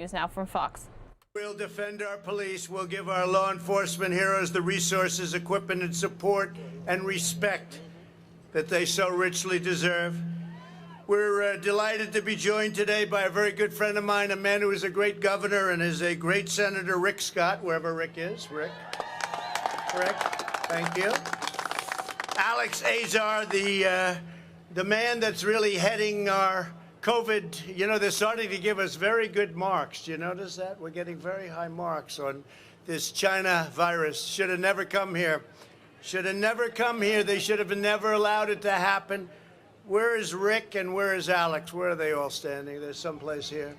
News now from Fox. We'll defend our police. We'll give our law enforcement heroes the resources, equipment, and support and respect that they so richly deserve. We're delighted to be joined today by a very good friend of mine, a man who is a great governor and is a great senator, Rick Scott, wherever Rick is. Rick, thank you. Alex Azar, the man that's really heading our COVID, you know, they're starting to give us very good marks. Do you notice that? We're getting very high marks on this China virus. Should have never come here. Should have never come here. They should have never allowed it to happen. Where is Rick and where is Alex? Where are they all standing? There's someplace here.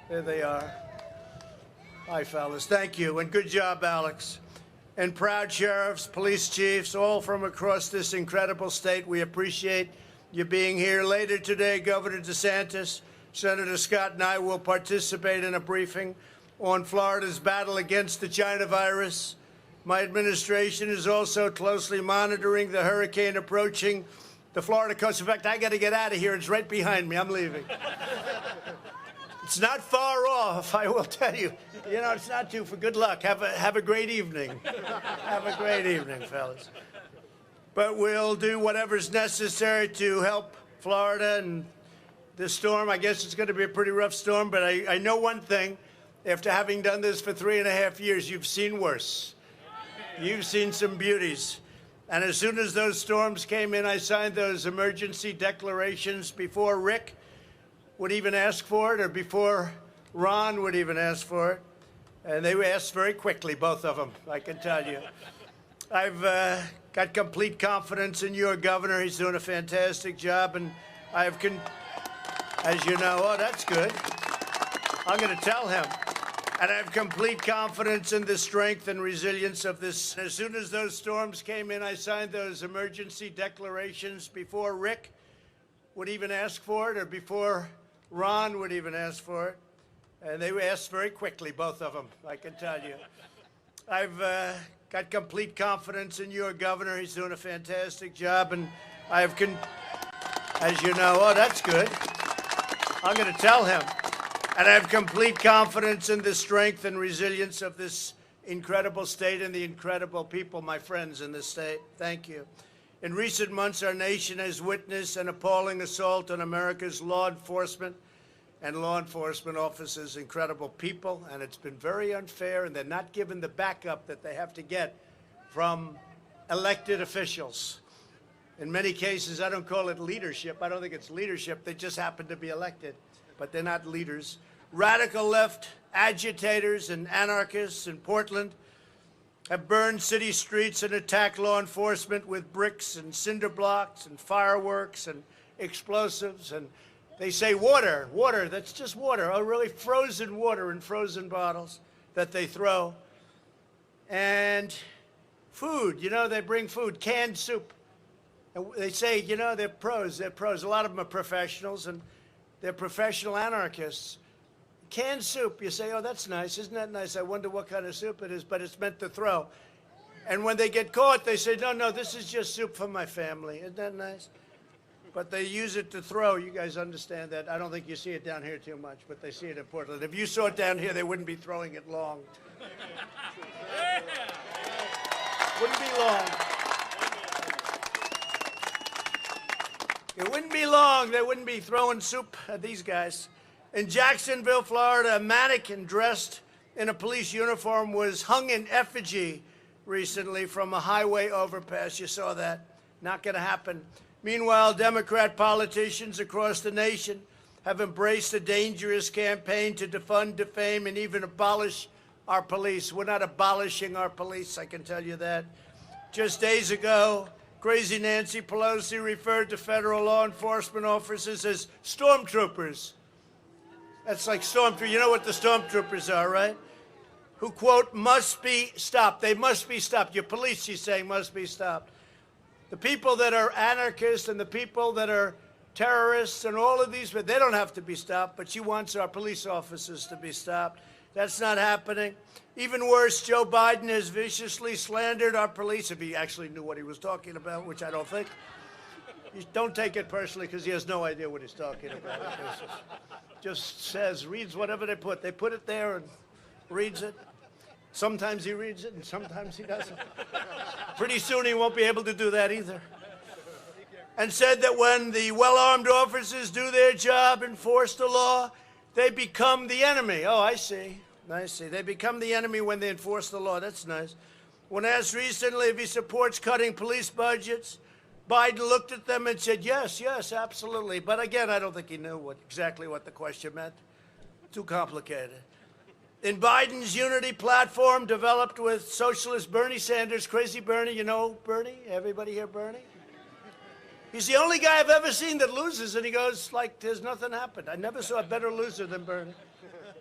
There they are. Hi, fellas. Thank you, and good job, Alex. And proud sheriffs, police chiefs, all from across this incredible state. We appreciate you being here. Later today, Governor DeSantis, Senator Scott, and I will participate in a briefing on Florida's battle against the China virus. My administration is also closely monitoring the hurricane approaching the Florida coast. In fact, I got to get out of here. It's right behind me. I'm leaving. It's not far off, I will tell you. You know, it's not too for good luck. Have a great evening. Have a great evening, fellas. But we'll do whatever's necessary to help Florida and this storm. I guess it's going to be a pretty rough storm, but I know one thing. After having done this for 3.5 years, you've seen worse. You've seen some beauties. And as soon as those storms came in, I signed those emergency declarations before Rick would even ask for it, or before Ron would even ask for it. And they asked very quickly, both of them, I can tell you. I've got complete confidence in your governor. He's doing a fantastic job, and I have, as you know, oh, that's good. I'm going to tell him. And I have complete confidence in the strength and resilience of this. As soon as those storms came in, I signed those emergency declarations before Rick would even ask for it, or before Ron would even ask for it. And they asked very quickly, both of them, I can tell you. I've got complete confidence in your governor. He's doing a fantastic job, and I have, as you know, oh, that's good. I'm going to tell him. And I have complete confidence in the strength and resilience of this incredible state and the incredible people, my friends in this state. Thank you. In recent months, our nation has witnessed an appalling assault on America's law enforcement and law enforcement officers, incredible people, and it's been very unfair, and they're not given the backup that they have to get from elected officials. In many cases, I don't call it leadership. I don't think it's leadership. They just happen to be elected, but they're not leaders. Radical left agitators and anarchists in Portland have burned city streets and attacked law enforcement with bricks and cinder blocks and fireworks and explosives. And they say water, that's just water. Oh, really? Frozen water in frozen bottles that they throw. And food, you know, they bring food, canned soup. And they say, you know, they're pros. A lot of them are professionals, and they're professional anarchists. Canned soup, you say, oh, that's nice. Isn't that nice? I wonder what kind of soup it is, but it's meant to throw. And when they get caught, they say, no, this is just soup for my family. Isn't that nice? But they use it to throw. You guys understand that. I don't think you see it down here too much, but they see it in Portland. If you saw it down here, they wouldn't be throwing it long. Wouldn't be long. It wouldn't be long. They wouldn't be throwing soup at these guys. In Jacksonville, Florida, a mannequin dressed in a police uniform was hung in effigy recently from a highway overpass. You saw that. Not going to happen. Meanwhile, Democrat politicians across the nation have embraced a dangerous campaign to defund, defame, and even abolish our police. We're not abolishing our police, I can tell you that. Just days ago, crazy Nancy Pelosi referred to federal law enforcement officers as stormtroopers. That's like stormtroopers. You know what the stormtroopers are, right? Who, quote, must be stopped. They must be stopped. Your police, she's saying, must be stopped. The people that are anarchists and the people that are terrorists and all of these, they don't have to be stopped, but she wants our police officers to be stopped. That's not happening. Even worse, Joe Biden has viciously slandered our police, if he actually knew what he was talking about, which I don't think. You don't take it personally because he has no idea what he's talking about. Just says, reads whatever they put. They put it there and reads it. Sometimes he reads it and sometimes he doesn't. Pretty soon he won't be able to do that either. And said that when the well-armed officers do their job, enforce the law, they become the enemy. Oh, I see. I see. They become the enemy when they enforce the law. That's nice. When asked recently if he supports cutting police budgets, Biden looked at them and said, yes, yes, absolutely. But again, I don't think he knew exactly what the question meant. Too complicated. In Biden's unity platform developed with socialist Bernie Sanders, crazy Bernie, you know Bernie? Everybody hear Bernie? He's the only guy I've ever seen that loses, and he goes like there's nothing happened. I never saw a better loser than Bernie.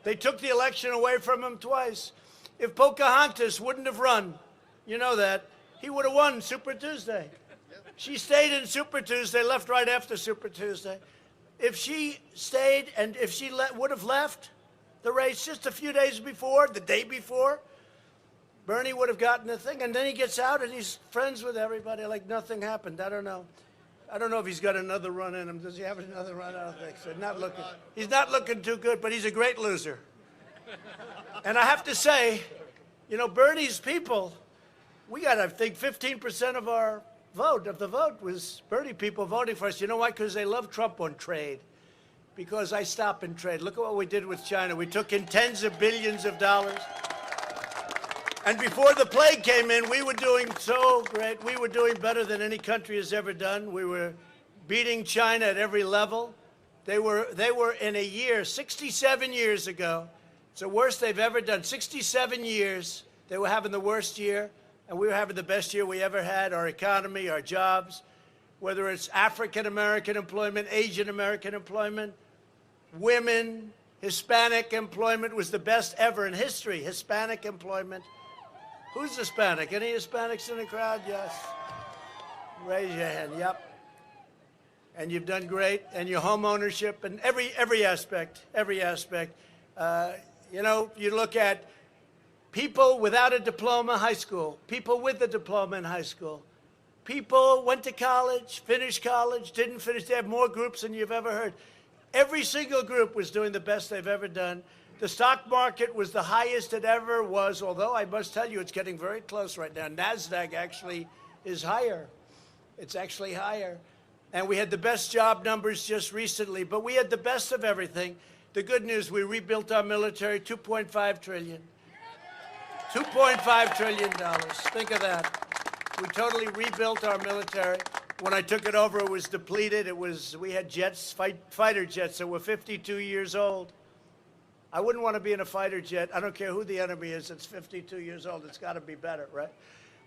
They took the election away from him twice. If Pocahontas wouldn't have run, you know that, he would have won Super Tuesday. She stayed in Super Tuesday, left right after Super Tuesday. If she stayed and if she would have left the race just a few days before, the day before, Bernie would have gotten the thing. And then he gets out and he's friends with everybody like nothing happened. I don't know. I don't know if he's got another run in him. Does he have another run? I don't think so. He's not looking too good, but he's a great loser. And I have to say, you know, Bernie's people, we got, I think, 15% of the vote was Bernie people voting for us. You know why? Because they love Trump on trade. Because I stop and trade. Look at what we did with China. We took in tens of billions of dollars. And before the plague came in, we were doing so great. We were doing better than any country has ever done. We were beating China at every level. They were in a year, 67 years ago. It's the worst they've ever done. 67 years, they were having the worst year, and we were having the best year we ever had. Our economy, our jobs, whether it's African-American employment, Asian-American employment, women, Hispanic employment was the best ever in history. Hispanic employment. Who's Hispanic? Any Hispanics in the crowd? Yes. Raise your hand. Yep. And you've done great. And your home ownership and every aspect. You know, you look at people without a diploma, high school. People with a diploma in high school. People went to college, finished college, didn't finish. They have more groups than you've ever heard. Every single group was doing the best they've ever done. The stock market was the highest it ever was, although I must tell you it's getting very close right now. NASDAQ actually is higher. It's actually higher. And we had the best job numbers just recently, but we had the best of everything. The good news, we rebuilt our military, $2.5 trillion. $2.5 trillion. Think of that. We totally rebuilt our military. When I took it over, it was depleted. We had jets, fighter jets that were 52 years old. I wouldn't want to be in a fighter jet. I don't care who the enemy is. It's 52 years old. It's got to be better, right?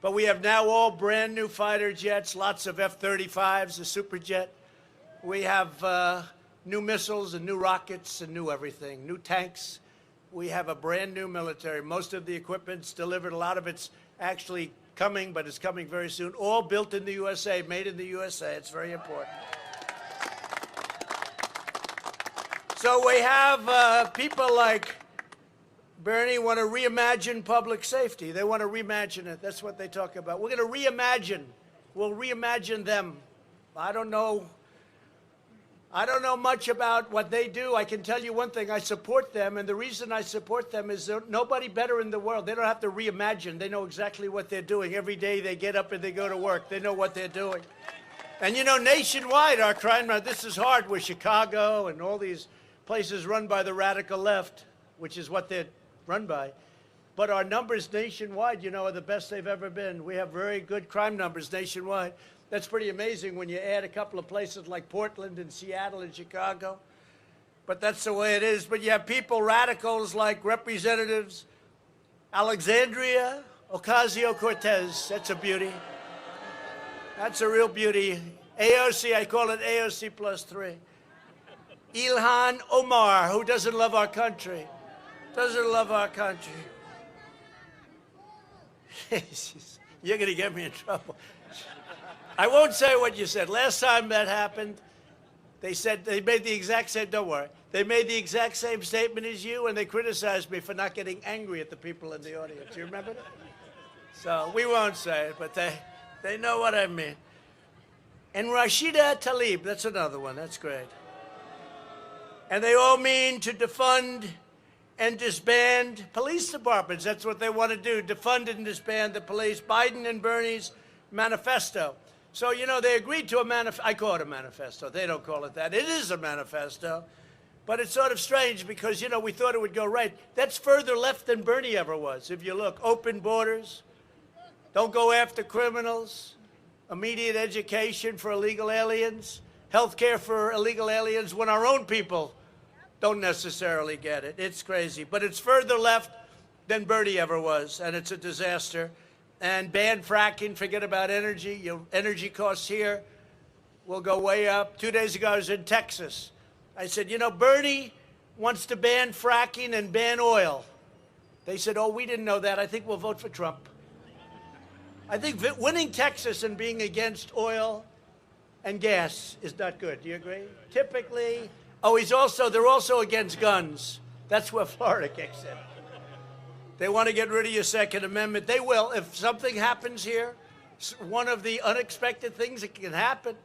But we have now all brand new fighter jets, lots of F-35s, a super jet. We have new missiles and new rockets and new everything, new tanks. We have a brand new military. Most of the equipment's delivered. A lot of it's actually coming, but it's coming very soon. All built in the USA, made in the USA. It's very important. So we have people like Bernie want to reimagine public safety. They want to reimagine it. That's what they talk about. We're going to reimagine. We'll reimagine them. I don't know much about what they do. I can tell you one thing. I support them, and the reason I support them is there's nobody better in the world. They don't have to reimagine. They know exactly what they're doing. Every day they get up and they go to work. They know what they're doing. And, you know, nationwide, our crime rate, this is hard with Chicago and all these places run by the radical left, which is what they're run by. But our numbers nationwide, you know, are the best they've ever been. We have very good crime numbers nationwide. That's pretty amazing when you add a couple of places like Portland and Seattle and Chicago. But that's the way it is. But you have people, radicals like Representatives Alexandria Ocasio-Cortez. That's a beauty. That's a real beauty. AOC, I call it AOC plus 3. Ilhan Omar, who doesn't love our country. Doesn't love our country. You're going to get me in trouble. I won't say what you said. Last time that happened, they said, they made the exact same, don't worry. They made the exact same statement as you, and they criticized me for not getting angry at the people in the audience. You remember that? So we won't say it, but they know what I mean. and Rashida Tlaib. That's another one. That's great. And they all mean to defund and disband police departments. That's what they want to do, defund and disband the police. Biden and Bernie's manifesto. So, you know, they agreed to a manifesto. I call it a manifesto. They don't call it that. It is a manifesto. But it's sort of strange because, you know, we thought it would go right. That's further left than Bernie ever was. If you look, open borders, don't go after criminals, immediate education for illegal aliens, health care for illegal aliens when our own people don't necessarily get it. It's crazy. But it's further left than Bernie ever was, and it's a disaster. And ban fracking, forget about energy. Your energy costs here will go way up. 2 days ago, I was in Texas. I said, you know, Bernie wants to ban fracking and ban oil. They said, oh, we didn't know that. I think we'll vote for Trump. I think winning Texas and being against oil and gas is not good. Do you agree? Typically, they're also against guns. That's where Florida kicks in. They want to get rid of your Second Amendment. They will. If something happens here, one of the unexpected things that can happen,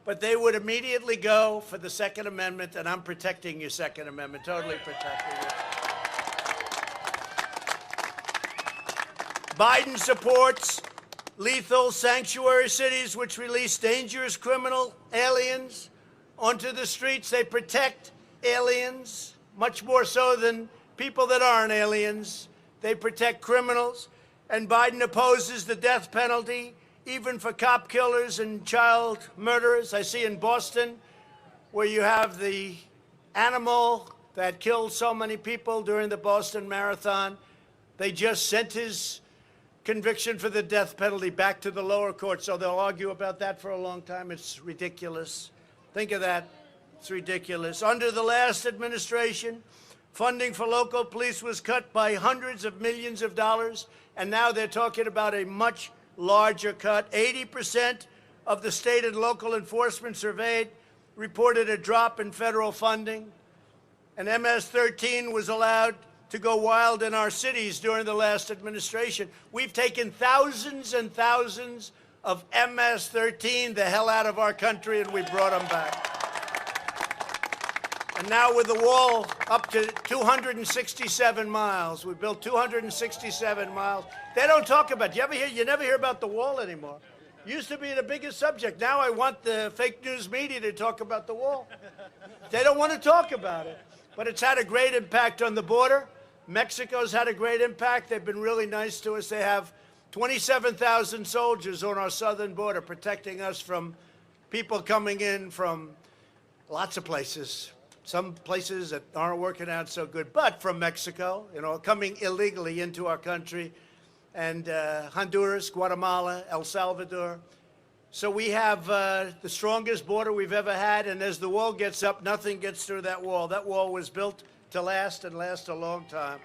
but they would immediately go for the Second Amendment, and I'm protecting your Second Amendment, totally protecting it. Biden supports lethal sanctuary cities which release dangerous criminal aliens onto the streets. They protect aliens, much more so than people that aren't aliens. They protect criminals. And Biden opposes the death penalty, even for cop killers and child murderers. I see in Boston, where you have the animal that killed so many people during the Boston Marathon, they just sent his conviction for the death penalty back to the lower court, so they'll argue about that for a long time. It's ridiculous. Think of that. It's ridiculous. Under the last administration, funding for local police was cut by hundreds of millions of dollars, and now they're talking about a much larger cut. 80% of the state and local enforcement surveyed reported a drop in federal funding, and MS-13 was allowed to go wild in our cities during the last administration. We've taken thousands and thousands of MS-13 the hell out of our country, and we brought them back. And now with the wall up to 267 miles, we built 267 miles. They don't talk about it. You never hear about the wall anymore. Used to be the biggest subject. Now I want the fake news media to talk about the wall. They don't want to talk about it. But it's had a great impact on the border. Mexico's had a great impact. They've been really nice to us. They have 27,000 soldiers on our southern border protecting us from people coming in from lots of places. Some places that aren't working out so good, but from Mexico, you know, coming illegally into our country, and Honduras, Guatemala, El Salvador. So we have the strongest border we've ever had, and as the wall gets up, nothing gets through that wall. That wall was built to last and last a long time.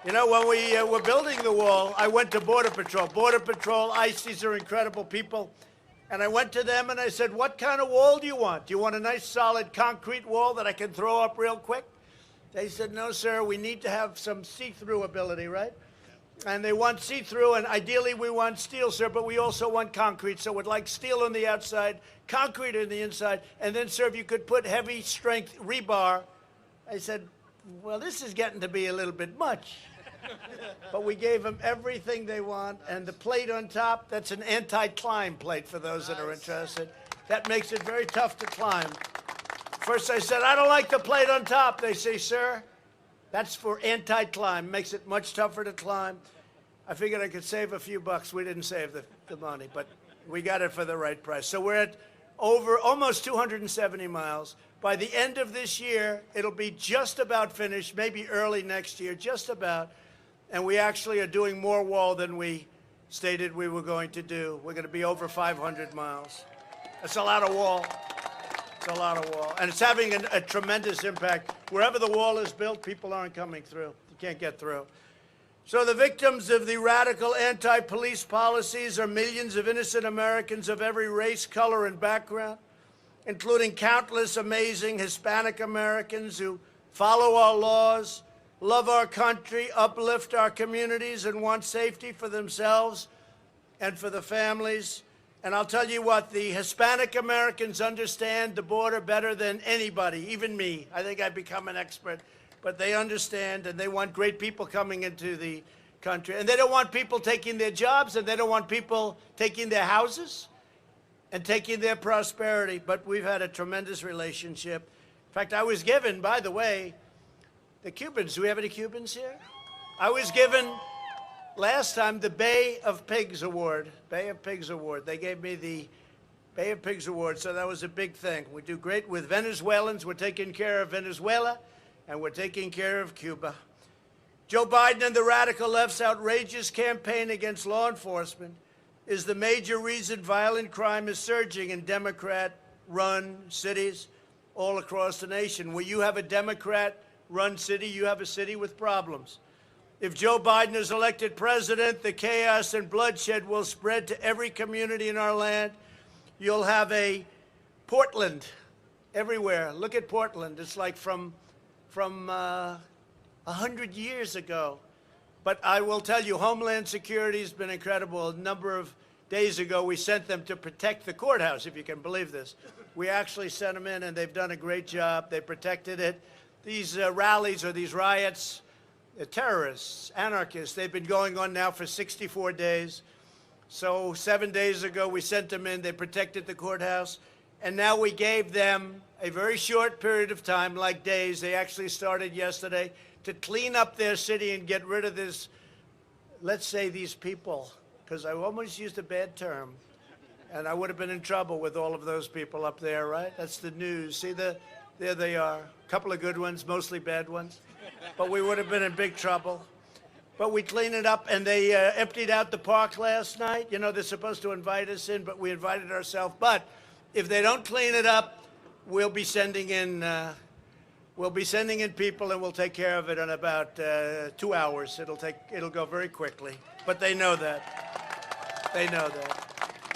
You know, when we were building the wall, I went to Border Patrol. Border Patrol, ICE, these are incredible people. And I went to them and I said, what kind of wall do you want? Do you want a nice solid concrete wall that I can throw up real quick? They said, no, sir, we need to have some see-through ability, right? And they want see-through, and ideally we want steel, sir, but we also want concrete. So we'd like steel on the outside, concrete on the inside, and then, sir, if you could put heavy strength rebar. I said, well, this is getting to be a little bit much. But we gave them everything they want, and the plate on top, that's an anti-climb plate for those that are interested. That makes it very tough to climb. First I said, I don't like the plate on top. They say, sir, that's for anti-climb. Makes it much tougher to climb. I figured I could save a few bucks. We didn't save the money, but we got it for the right price. So we're at over almost 270 miles. By the end of this year, it'll be just about finished, maybe early next year, just about. And we actually are doing more wall than we stated we were going to do. We're going to be over 500 miles. That's a lot of wall. It's a lot of wall. And it's having a tremendous impact. Wherever the wall is built, people aren't coming through. You can't get through. So the victims of the radical anti-police policies are millions of innocent Americans of every race, color, and background, including countless amazing Hispanic Americans who follow our laws, love our country, uplift our communities, and want safety for themselves and for the families. And I'll tell you what, the Hispanic Americans understand the border better than anybody, even me. I think I've become an expert. But they understand, and they want great people coming into the country. And they don't want people taking their jobs, and they don't want people taking their houses and taking their prosperity. But we've had a tremendous relationship. In fact, I was given, by the way, the Cubans. Do we have any Cubans here? I was given last time the Bay of Pigs Award. Bay of Pigs Award. They gave me the Bay of Pigs Award, so that was a big thing. We do great with Venezuelans. We're taking care of Venezuela, and we're taking care of Cuba. Joe Biden and the radical left's outrageous campaign against law enforcement is the major reason violent crime is surging in Democrat-run cities all across the nation. Where you have a Democrat-run city, you have a city with problems. If Joe Biden is elected president, the chaos and bloodshed will spread to every community in our land. You'll have a Portland everywhere. Look at Portland. It's like from 100 years ago. But I will tell you, Homeland Security has been incredible. A number of days ago, we sent them to protect the courthouse, if you can believe this. We actually sent them in, and they've done a great job. They protected it. These rallies or these riots, terrorists, anarchists, they've been going on now for 64 days. So 7 days ago, we sent them in. They protected the courthouse. And now we gave them a very short period of time, like days. They actually started yesterday to clean up their city and get rid of this, let's say these people, because I almost used a bad term. And I would have been in trouble with all of those people up there, right? That's the news. See, there they are. A couple of good ones, mostly bad ones. But we would have been in big trouble. But we cleaned it up, and they emptied out the park last night. You know, they're supposed to invite us in, but we invited ourselves. But if they don't clean it up, we'll be sending in people, and we'll take care of it in about 2 hours. It'll go very quickly. But they know that. They know that.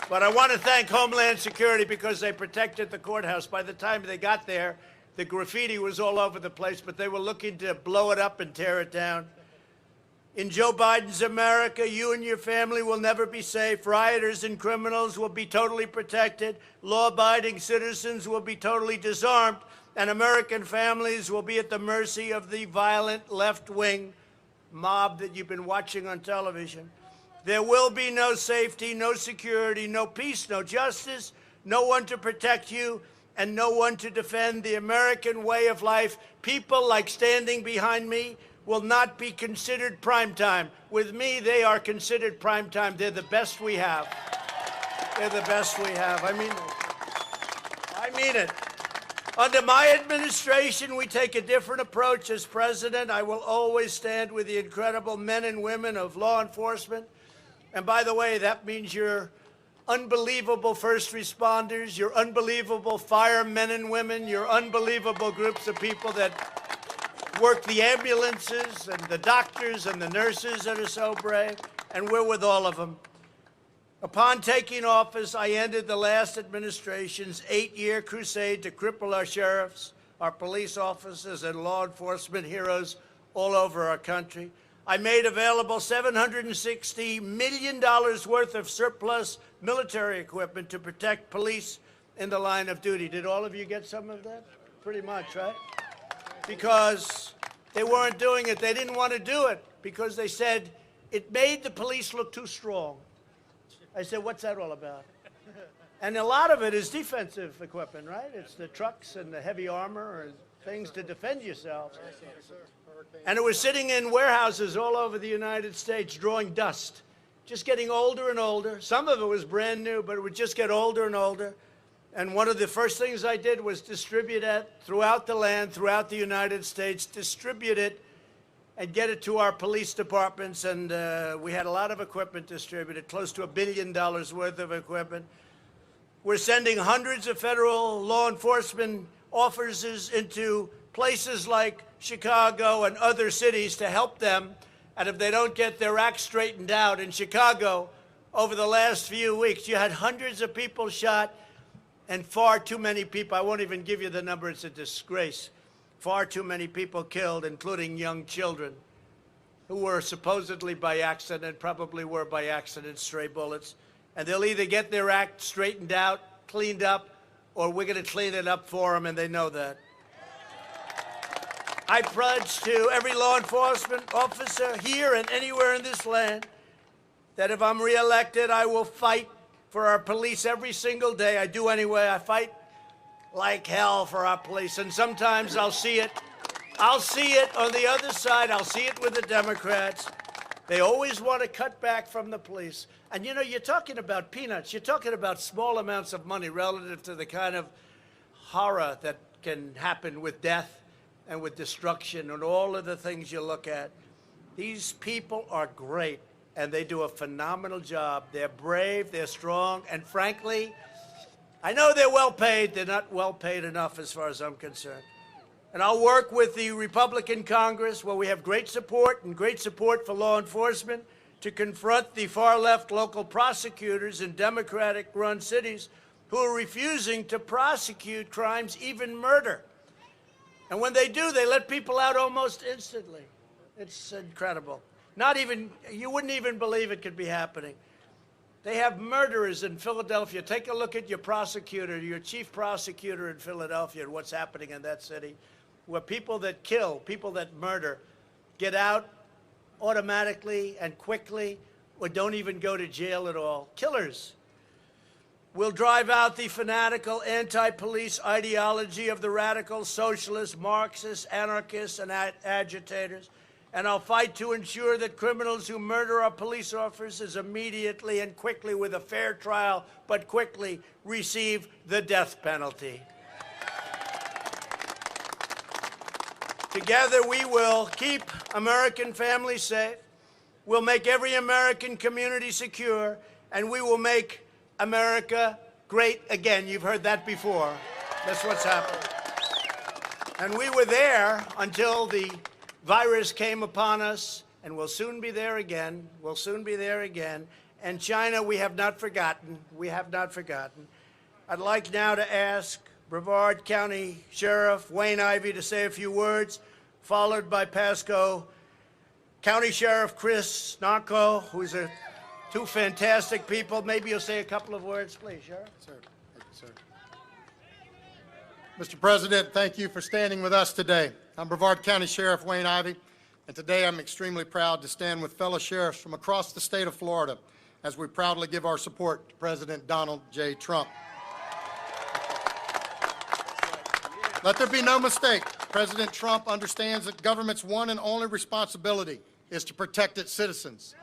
But I want to thank Homeland Security because they protected the courthouse. By the time they got there, the graffiti was all over the place, but they were looking to blow it up and tear it down. In Joe Biden's America, you and your family will never be safe. Rioters and criminals will be totally protected. Law-abiding citizens will be totally disarmed. And American families will be at the mercy of the violent left-wing mob that you've been watching on television. There will be no safety, no security, no peace, no justice, no one to protect you, and no one to defend the American way of life. People like standing behind me will not be considered prime time. With me, they are considered prime time. They're the best we have. They're the best we have. I mean it. I mean it. Under my administration, we take a different approach. As president, I will always stand with the incredible men and women of law enforcement. And by the way, that means your unbelievable first responders, your unbelievable firemen and women, your unbelievable groups of people that work the ambulances, and the doctors and the nurses that are so brave, and we're with all of them. Upon taking office, I ended the last administration's 8-year crusade to cripple our sheriffs, our police officers, and law enforcement heroes all over our country. I made available $760 million worth of surplus military equipment to protect police in the line of duty. Did all of you get some of that? Pretty much, right? Because they weren't doing it. They didn't want to do it because they said it made the police look too strong. I said, what's that all about? And a lot of it is defensive equipment, right? It's the trucks and the heavy armor and things to defend yourselves. And it was sitting in warehouses all over the United States drawing dust, just getting older and older. Some of it was brand new, but it would just get older and older. And one of the first things I did was distribute it throughout the land, throughout the United States, distribute it and get it to our police departments. And we had a lot of equipment distributed, close to $1 billion worth of equipment. We're sending hundreds of federal law enforcement officers into places like Chicago and other cities to help them. And if they don't get their act straightened out, in Chicago, over the last few weeks, you had hundreds of people shot and far too many people, I won't even give you the number, it's a disgrace, far too many people killed, including young children, who were supposedly by accident, probably were by accident, stray bullets. And they'll either get their act straightened out, cleaned up, or we're going to clean it up for them, and they know that. I pledge to every law enforcement officer here and anywhere in this land that if I'm reelected, I will fight for our police every single day. I do anyway. I fight like hell for our police, and sometimes I'll see it. I'll see it on the other side. I'll see it with the Democrats. They always want to cut back from the police. And, you know, you're talking about peanuts. You're talking about small amounts of money relative to the kind of horror that can happen with death and with destruction and all of the things you look at. These people are great, and they do a phenomenal job. They're brave, they're strong, and frankly, I know they're well paid. They're not well paid enough as far as I'm concerned. And I'll work with the Republican Congress, where we have great support and great support for law enforcement, to confront the far-left local prosecutors in Democratic-run cities who are refusing to prosecute crimes, even murder. And when they do, they let people out almost instantly. It's incredible. You wouldn't even believe it could be happening. They have murderers in Philadelphia. Take a look at your prosecutor, your chief prosecutor in Philadelphia, and what's happening in that city, where people that kill, people that murder, get out automatically and quickly, or don't even go to jail at all. Killers. We'll drive out the fanatical anti-police ideology of the radical socialists, Marxists, anarchists, and agitators. And I'll fight to ensure that criminals who murder our police officers immediately and quickly, with a fair trial, but quickly, receive the death penalty. Together, we will keep American families safe, we'll make every American community secure, and we will make America great again. You've heard that before. That's what's happened. And we were there until the virus came upon us, and we'll soon be there again. We'll soon be there again. And China, we have not forgotten. We have not forgotten. I'd like now to ask Brevard County Sheriff Wayne Ivey to say a few words, followed by Pasco County Sheriff Chris Narco, who's two fantastic people. Maybe you'll say a couple of words, please, Sheriff. Sir. Thank you, sir. Mr. President, thank you for standing with us today. I'm Brevard County Sheriff Wayne Ivey, and today I'm extremely proud to stand with fellow sheriffs from across the state of Florida as we proudly give our support to President Donald J. Trump. Let there be no mistake, President Trump understands that government's one and only responsibility is to protect its citizens.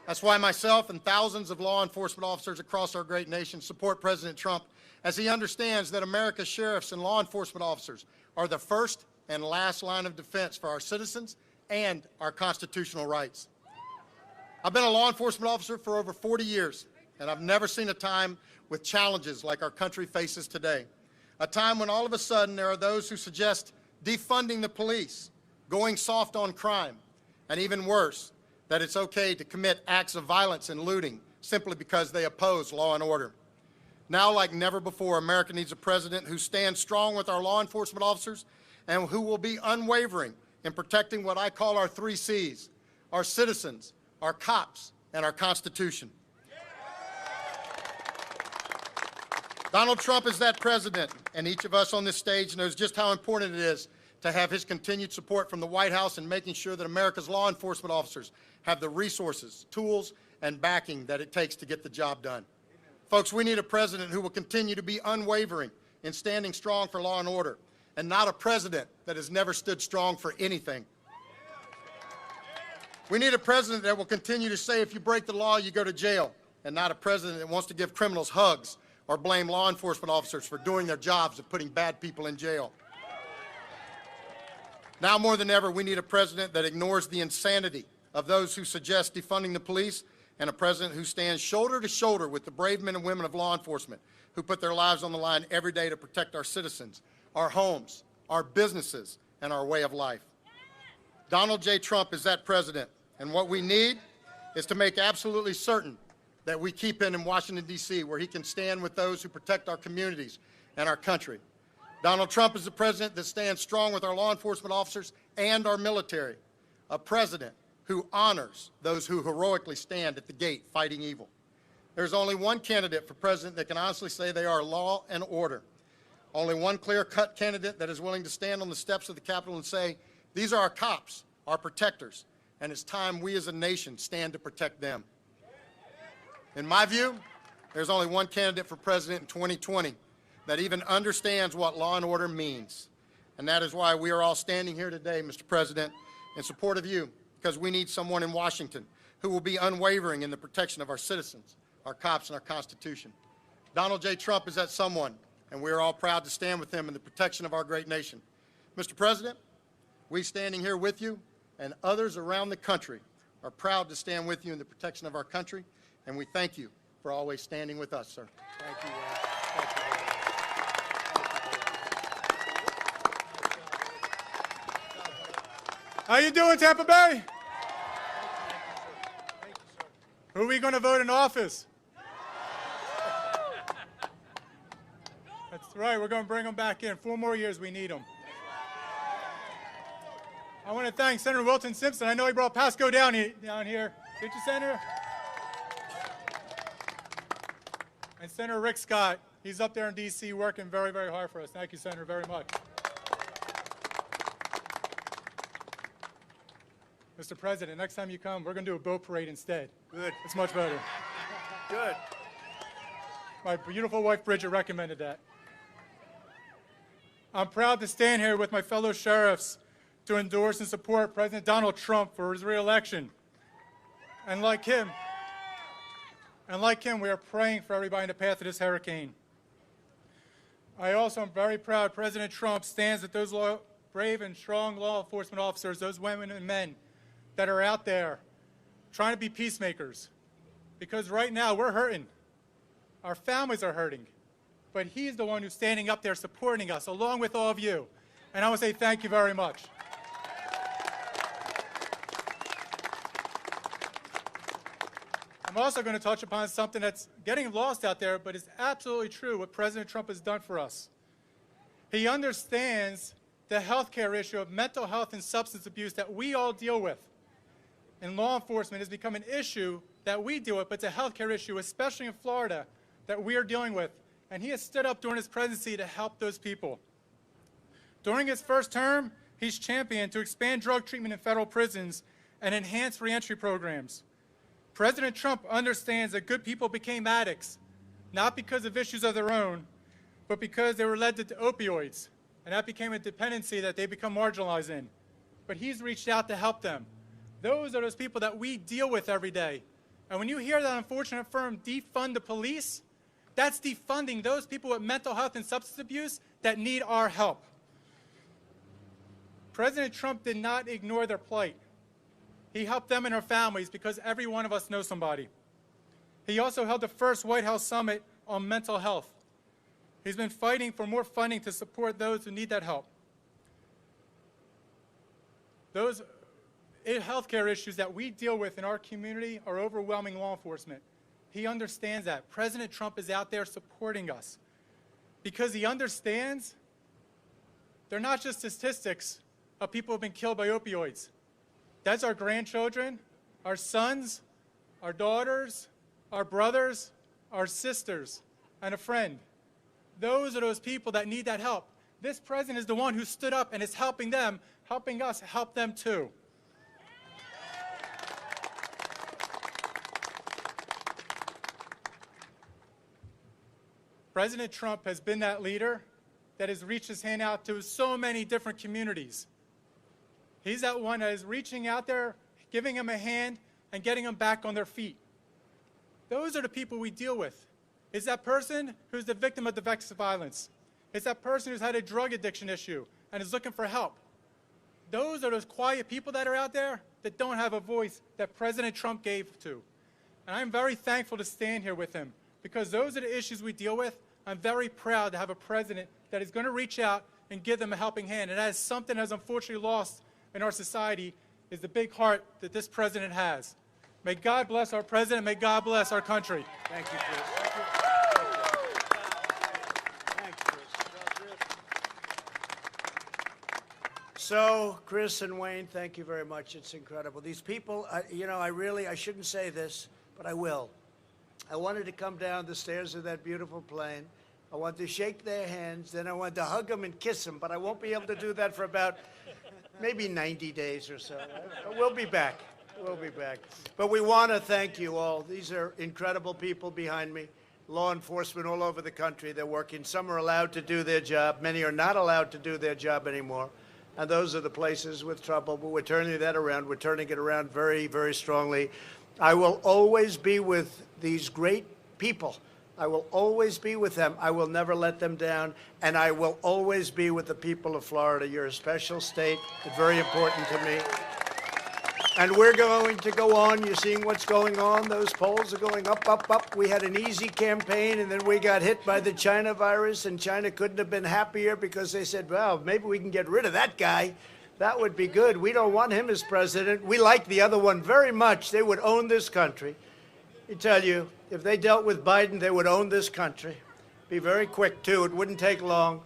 That's why myself and thousands of law enforcement officers across our great nation support President Trump, as he understands that America's sheriffs and law enforcement officers are the first and last line of defense for our citizens and our constitutional rights. I've been a law enforcement officer for over 40 years, and I've never seen a time with challenges like our country faces today. A time when all of a sudden there are those who suggest defunding the police, going soft on crime, and even worse, that it's okay to commit acts of violence and looting simply because they oppose law and order. Now, like never before, America needs a president who stands strong with our law enforcement officers and who will be unwavering in protecting what I call our 3 C's, our citizens, our cops, and our Constitution. Donald Trump is that president, and each of us on this stage knows just how important it is to have his continued support from the White House in making sure that America's law enforcement officers have the resources, tools, and backing that it takes to get the job done. Folks, we need a president who will continue to be unwavering in standing strong for law and order, and not a president that has never stood strong for anything. We need a president that will continue to say if you break the law, you go to jail, and not a president that wants to give criminals hugs or blame law enforcement officers for doing their jobs of putting bad people in jail. Now more than ever, we need a president that ignores the insanity of those who suggest defunding the police, and a president who stands shoulder to shoulder with the brave men and women of law enforcement who put their lives on the line every day to protect our citizens, our homes, our businesses, and our way of life. Donald J. Trump is that president, and what we need is to make absolutely certain that we keep him in Washington, D.C., where he can stand with those who protect our communities and our country. Donald Trump is the president that stands strong with our law enforcement officers and our military, a president who honors those who heroically stand at the gate fighting evil. There's only one candidate for president that can honestly say they are law and order. Only one clear-cut candidate that is willing to stand on the steps of the Capitol and say, these are our cops, our protectors, and it's time we as a nation stand to protect them. In my view, there's only one candidate for president in 2020 that even understands what law and order means. And that is why we are all standing here today, Mr. President, in support of you, because we need someone in Washington who will be unwavering in the protection of our citizens, our cops, and our Constitution. Donald J. Trump is that someone, and we are all proud to stand with him in the protection of our great nation. Mr. President, we standing here with you and others around the country are proud to stand with you in the protection of our country, and we thank you for always standing with us, sir. Thank you, Wayne. Thank you, Wayne. How you doing, Tampa Bay? Who are we going to vote in office? That's right, we're going to bring them back in. 4 more years, we need them. I want to thank Senator Wilton Simpson. I know he brought Pasco down here. Did you, Senator? And Senator Rick Scott. He's up there in D.C. working very, very hard for us. Thank you, Senator, very much. Mr. President, next time you come, we're going to do a boat parade instead. Good. It's much better. Good. My beautiful wife, Bridget, recommended that. I'm proud to stand here with my fellow sheriffs to endorse and support President Donald Trump for his re-election. And like him, we are praying for everybody in the path of this hurricane. I also am very proud President Trump stands with those brave and strong law enforcement officers, those women and men that are out there trying to be peacemakers. Because right now we're hurting. Our families are hurting. But he's the one who's standing up there supporting us, along with all of you. And I want to say thank you very much. I'm also going to touch upon something that's getting lost out there, but is absolutely true, what President Trump has done for us. He understands the healthcare issue of mental health and substance abuse that we all deal with. And law enforcement has become an issue that we deal with, but it's a healthcare issue, especially in Florida, that we are dealing with. And he has stood up during his presidency to help those people. During his first term, he's championed to expand drug treatment in federal prisons and enhance reentry programs. President Trump understands that good people became addicts, not because of issues of their own, but because they were led to opioids, and that became a dependency that they become marginalized in. But he's reached out to help them. Those are those people that we deal with every day. And when you hear that unfortunate firm defund the police, that's defunding those people with mental health and substance abuse that need our help. President Trump did not ignore their plight. He helped them and their families because every one of us knows somebody. He also held the first White House summit on mental health. He's been fighting for more funding to support those who need that help. Those healthcare issues that we deal with in our community are overwhelming law enforcement. He understands that. President Trump is out there supporting us because he understands they're not just statistics of people who have been killed by opioids. That's our grandchildren, our sons, our daughters, our brothers, our sisters, and a friend. Those are those people that need that help. This president is the one who stood up and is helping them, helping us help them too. President Trump has been that leader that has reached his hand out to so many different communities. He's that one that is reaching out there, giving them a hand, and getting them back on their feet. Those are the people we deal with. It's that person who's the victim of domestic violence. It's that person who's had a drug addiction issue and is looking for help. Those are those quiet people that are out there that don't have a voice that President Trump gave to. And I'm very thankful to stand here with him because those are the issues we deal with. I'm very proud to have a president that is going to reach out and give them a helping hand. And that is something that's unfortunately lost in our society, is the big heart that this president has. May God bless our president. May God bless our country. Thank you, Chris. Thanks, Chris. So, Chris and Wayne, thank you very much. It's incredible. These people, I shouldn't say this, but I will. I wanted to come down the stairs of that beautiful plane. I want to shake their hands, then I want to hug them and kiss them, but I won't be able to do that for about maybe 90 days or so. We'll be back. We'll be back. But we want to thank you all. These are incredible people behind me, law enforcement all over the country. They're working. Some are allowed to do their job. Many are not allowed to do their job anymore. And those are the places with trouble. But we're turning that around. We're turning it around very, very strongly. I will always be with these great people. I will always be with them. I will never let them down. And I will always be with the people of Florida. You're a special state. It's very important to me. And we're going to go on. You're seeing what's going on. Those polls are going up, up, up. We had an easy campaign, and then we got hit by the China virus, and China couldn't have been happier because they said, well, maybe we can get rid of that guy. That would be good. We don't want him as president. We like the other one very much. They would own this country. I tell you, if they dealt with Biden, they would own this country. Be very quick, too. It wouldn't take long.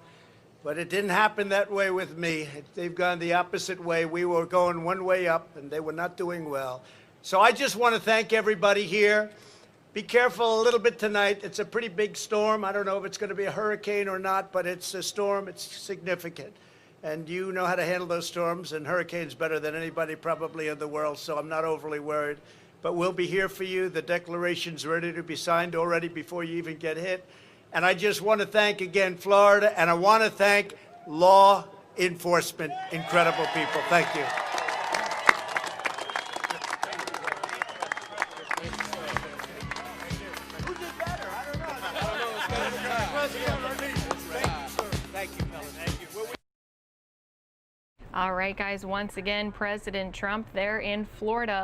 But it didn't happen that way with me. They've gone the opposite way. We were going one way up, and they were not doing well. So I just want to thank everybody here. Be careful a little bit tonight. It's a pretty big storm. I don't know if it's going to be a hurricane or not, but it's a storm. It's significant. And you know how to handle those storms and hurricanes better than anybody probably in the world, so I'm not overly worried. But we'll be here for you. The declaration's ready to be signed already before you even get hit. And I just want to thank again Florida, and I want to thank law enforcement. Incredible people. Thank you. Who did better? I don't know. Thank you, fellas. Thank you. All right, guys, once again, President Trump there in Florida.